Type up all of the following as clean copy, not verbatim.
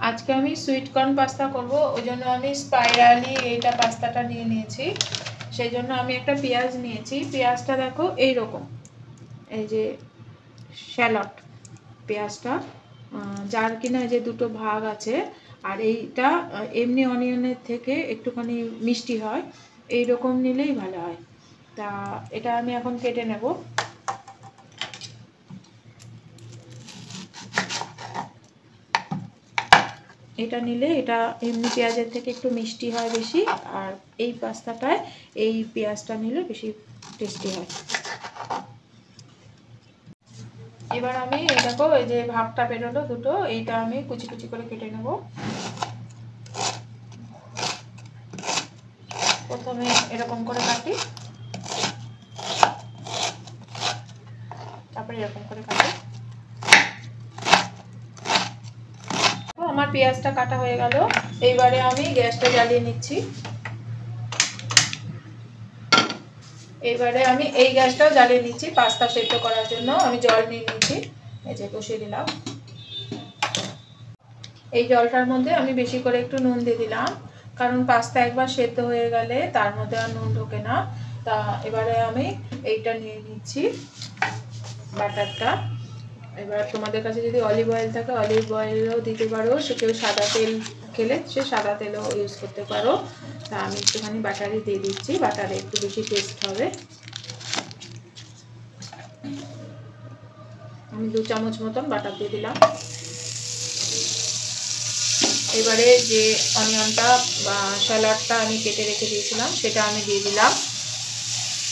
আজকে আমি sweet corn pasta করব, ওই জন্য আমি স্পাইরালি এইটা পাস্তাটা নিয়ে নিয়েছি। সেই জন্য আমি একটা পেঁয়াজ নিয়েছি। পেঁয়াজটা দেখো এইরকম, এই যে শ্যালট পেঁয়াজটা, যার কিনা যে দুটো ভাগ আছে। আর এইটা এমনি অনিয়নের থেকে একটুখানি মিষ্টি হয়, এই রকম নিলেই ভালো হয়। তা এটা আমি এখন কেটে নেব। এটা নিলে এটা এমনি পেঁয়াজের থেকে একটু মিষ্টি হয় বেশি, আর এই পাস্তাটায় এই পেঁয়াজটা নিলে বেশি টেস্টি হয়। এবার আমি দেখো এই যে ভাগটা বেরোলো দুটো, এইটা আমি কুচি কুচি করে কেটে নেব। প্রথমে এরকম করে কাটি, তারপরে এরকম করে কাটি। আমার পেঁয়াজটা কাটা হয়ে গেল। এইবারে আমি গ্যাসটা জ্বালিয়ে নিচ্ছি। এইবারে আমি এই গ্যাসটাও জ্বালিয়ে নিচ্ছি পাস্তা সেদ্ধ করার জন্য। আমি জল নিয়ে নিচ্ছি, এই যে বসিয়ে দিলাম। এই জলটার মধ্যে আমি বেশি করে একটু নুন দিয়ে দিলাম, কারণ পাস্তা একবার সেদ্ধ হয়ে গেলে তার মধ্যে আর নুন ঢোকে না। তা এবারে আমি এইটা নিয়ে নিচ্ছি বাটারটা। এবার তোমাদের কাছে যদি অলিভ অয়েল থাকে অলিভ অয়েলও দিতে পারো, সে কেউ সাদা তেল খেলে সে সাদা তেলও ইউজ করতে পারো। তা আমি একটুখানি বাটারই দিয়ে দিচ্ছি, বাটারে একটু বেশি টেস্ট হবে। আমি 2 চামচ মতন বাটার দিয়ে দিলাম। এবারে যে অনিয়নটা বা স্যালাডটা আমি কেটে রেখে দিয়েছিলাম সেটা আমি দিয়ে দিলাম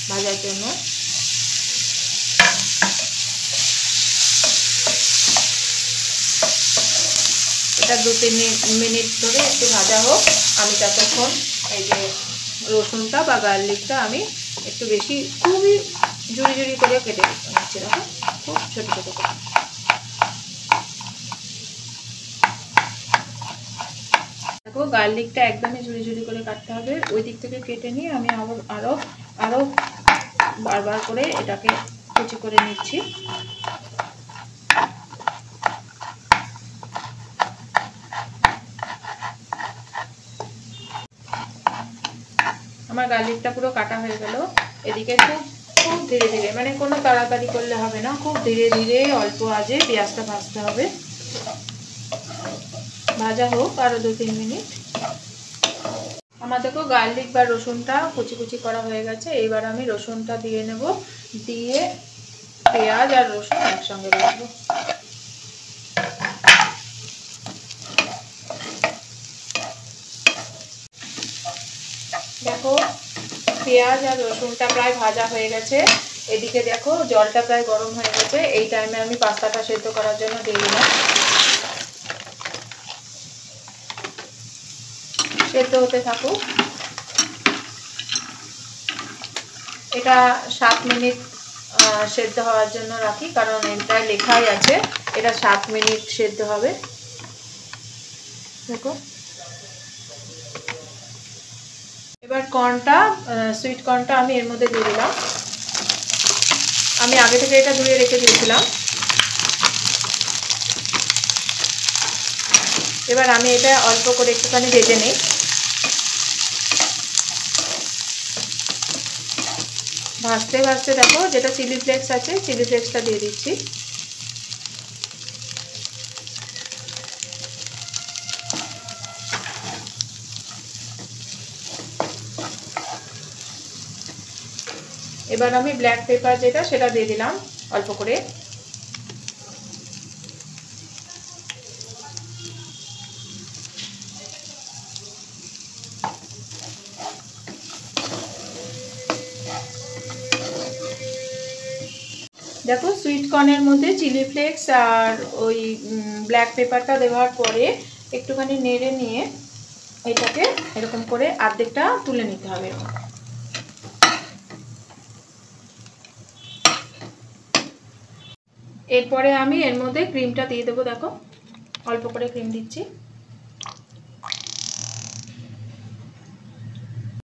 ভাজার জন্য। এটা 2-3 মিনিট ধরে একটু ভাজা হোক। আমি ততক্ষণ এই যে রসুনটা বা গার্লিকটা আমি একটু বেশি খুবই ঝুড়ি ঝুড়ি করে কেটে নিচ্ছি, দেখো খুব ছোটো ছোটো করে। দেখো গার্লিকটা একদমই ঝুড়ি ঝুড়ি করে কাটতে হবে। ওই দিক থেকে কেটে নিয়ে আমি আরও বারবার করে এটাকে কুচি করে নিচ্ছি। আমার গার্লিকটা পুরো কাটা হয়ে গেল। এদিকে খুব খুব ধীরে ধীরে, মানে কোনো তাড়াতাড়ি করলে হবে না, খুব ধীরে ধীরে অল্প আঁচে পেঁয়াজটা ভাজতে হবে। ভাজা হোক আরও 2-3 মিনিট। আমার দেখো গার্লিক বা রসুনটা কুচি কুচি করা হয়ে গেছে। এইবার আমি রসুনটা দিয়ে নেব, দিয়ে পেঁয়াজ আর রসুন একসঙ্গে ভাজবো। দেখো পেঁয়াজ আর রসুনটা প্রায় ভাজা হয়ে গেছে। এদিকে দেখো জলটা প্রায় গরম হয়ে গেছে। এই টাইমে আমি পাস্তাটা সেদ্ধ করার জন্য দিয়ে দিলাম। সেদ্ধ হতে থাকুক। এটা 7 মিনিট সেদ্ধ হওয়ার জন্য রাখি, কারণ এটাই লেখাই আছে এটা 7 মিনিট সেদ্ধ হবে। দেখো এবার কর্নটা, সুইট কর্নটা আমি এর মধ্যে দিয়ে দিলাম। আমি আগে থেকে এটা ধুয়ে রেখে দিয়েছিলাম। এবার আমি এটা অল্প করে একটুখানি ভেজে নিই। ভাজতে ভাজতে দেখো যেটা চিলি ফ্লেক্স আছে চিলি ফ্লেক্সটা দিয়ে দিচ্ছি। এবার আমি ব্ল্যাক পেপার যেটা সেটা দিয়ে দিলাম অল্প করে। দেখো সুইট কর্নের মধ্যে চিলি ফ্লেক্স আর ওই ব্ল্যাক পেপারটা দেওয়ার পরে একটুখানি নেড়ে নিয়ে এটাকে এরকম করে অর্ধেকটা তুলে নিতে হবে। এরপরে আমি এর মধ্যে ক্রিমটা দিয়ে দেবো। দেখো অল্প করে ক্রিম দিচ্ছি,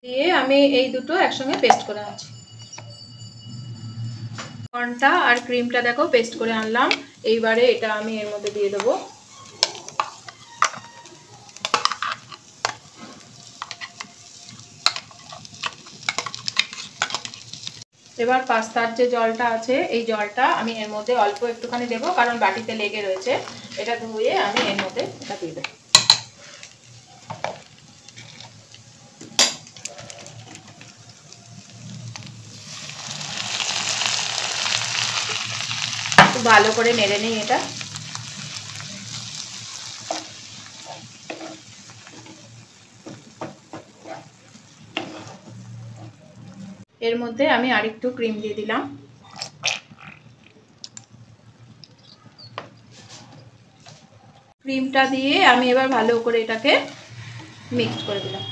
দিয়ে আমি এই দুটো একসঙ্গে পেস্ট করে আনছি। কর্নটা আর ক্রিমটা দেখো পেস্ট করে আনলাম। এইবারে এটা আমি এর মধ্যে দিয়ে দেবো। এবার পাস্তার যে জলটা আছে এই জলটা আমি এর মধ্যে অল্প একটুখানি দেবো, কারণ বাটিতে লেগে রয়েছে। এটা ধুয়ে আমি এর মধ্যে এটা দিয়ে দেবো। খুব ভালো করে নেড়ে নিই এটা। এর মধ্যে আমি আরেকটু ক্রিম দিয়ে দিলাম। ক্রিমটা দিয়ে আমি এবার ভালো করে এটাকে মিক্স করে দিলাম।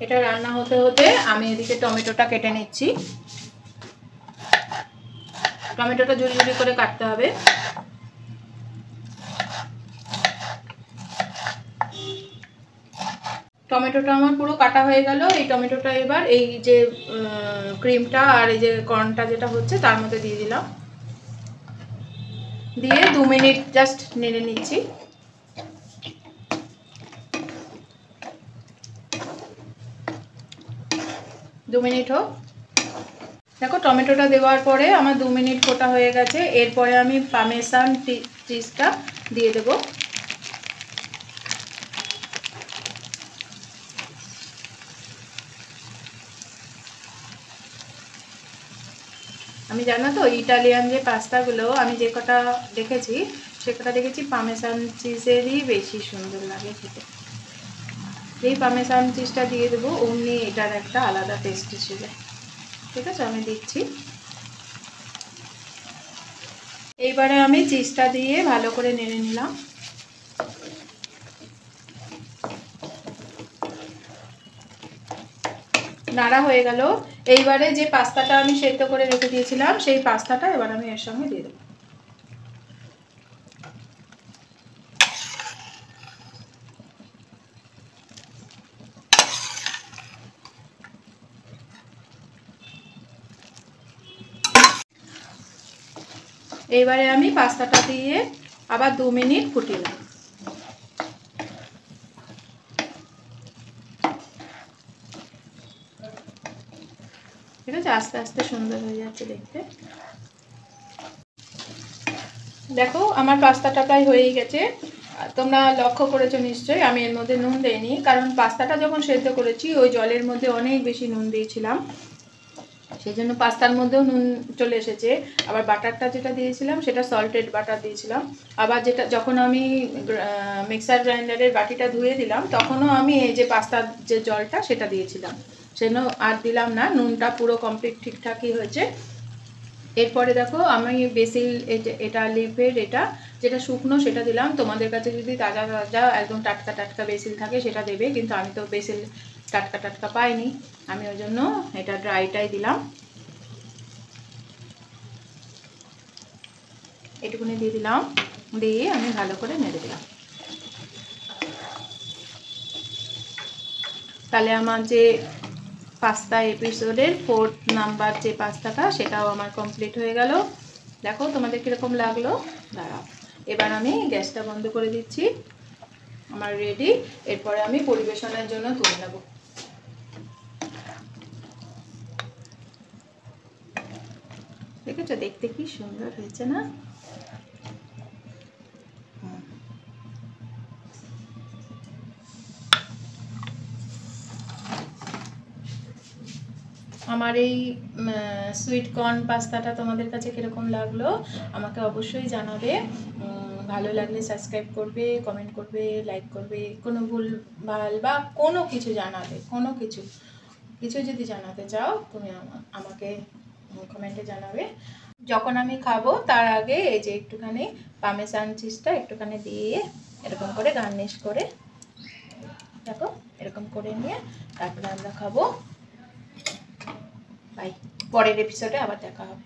এটা রান্না হতে হতে আমি এদিকে টমেটোটা কেটে নিচ্ছি। টমেটোটা ঝুড়ি ঝুড়ি করে কাটতে হবে। টমেটোটা আমার পুরো কাটা হয়ে গেল। এই টমেটোটা এবার এই যে ক্রিমটা আর এই যে কর্নটা যেটা হচ্ছে তার মধ্যে দিয়ে দিলাম। দিয়ে 2 মিনিট জাস্ট নেড়ে নিচ্ছি। দু মিনিট হোক। দেখো টমেটোটা দেওয়ার পরে আমার 2 মিনিট ফোটা হয়ে গেছে। এরপরে আমি পামেসান চিজটা দিয়ে দেব। আমি জানো তো ইটালিয়ান যে পাস্তাগুলো আমি যে কটা দেখেছি সে কটা দেখেছি পামেসান চিজেরই বেশি সুন্দর লাগে খেতে। এই পামেসান চিজটা দিয়ে দেবো, অমনি এটার একটা আলাদা টেস্ট এসে। ঠিক আছে, আমি দিচ্ছি। এইবারে আমি চিজটা দিয়ে ভালো করে নেড়ে নিলাম। নাড়া হয়ে গেল। এইবারে যে পাস্তাটা আমি সেদ্ধ করে রেখে দিয়েছিলাম সেই পাস্তাটা এবার আমি এর সঙ্গে দিয়ে দেবো। এইবারে আমি পাস্তাটা দিয়ে আবার 2 মিনিট ফুটিয়ে নেব। ঠিক আছে, আস্তে আস্তে সুন্দর হয়ে যাচ্ছে দেখতে। দেখো আমার পাস্তাটা প্রায় হয়েই গেছে। তোমরা লক্ষ্য করেছো নিশ্চয়ই আমি এর মধ্যে নুন দেইনি, কারণ পাস্তাটা যখন সেদ্ধ করেছি ওই জলের মধ্যে অনেক বেশি নুন দিয়েছিলাম, সেই জন্য পাস্তার মধ্যেও নুন চলে এসেছে। আবার বাটারটা যেটা দিয়েছিলাম সেটা সল্টেড বাটার দিয়েছিলাম। আবার যেটা যখন আমি মিক্সার গ্রাইন্ডারের বাটিটা ধুয়ে দিলাম তখনও আমি এই যে পাস্তার যে জলটা সেটা দিয়েছিলাম, সেজন্য আর দিলাম না। নুনটা পুরো কমপ্লিট ঠিকঠাকই হয়েছে। এরপরে দেখো আমি বেসিল, এটা লিফের এটা যেটা শুকনো সেটা দিলাম। তোমাদের কাছে যদি তাজা তাজা একদম টাটকা টাটকা বেসিল থাকে সেটা দেবে, কিন্তু আমি তো বেসিল টাটকা টাটকা পাইনি, আমি ওই জন্য এটা ড্রাইটাই দিলাম। এটুকুনি দিয়ে দিলাম, দিয়ে আমি ভালো করে নেড়ে দিলাম। তাহলে আমার যে পাস্তা এপিসোডের 4th নাম্বার যে পাস্তাটা সেটাও আমার কমপ্লিট হয়ে গেল। দেখো তোমাদের কীরকম লাগলো। দাঁড়াও, এবার আমি গ্যাসটা বন্ধ করে দিচ্ছি। আমার রেডি। এরপরে আমি পরিবেশনের জন্য তুলে নেব। দেখেছো দেখতে কি সুন্দর হয়েছে না? আমার এই সুইট কর্ন পাস্তাটা তোমাদের কাছে কীরকম লাগলো আমাকে অবশ্যই জানাবে। ভালো লাগলে সাবস্ক্রাইব করবে, কমেন্ট করবে, লাইক করবে। কোনো ভুল ভাল বা কোনো কিছু জানাবে, কোনো কিছু যদি জানাতে চাও তুমি আমাকে কমেন্টে জানাবে। যখন আমি খাবো তার আগে এই যে একটুখানি পামেসান চিজটা একটুখানি দিয়ে এরকম করে গার্নিশ করে, দেখো এরকম করে নিয়ে তারপরে আমরা খাবো। বাই, পরের এপিসোডে আবার দেখা হবে।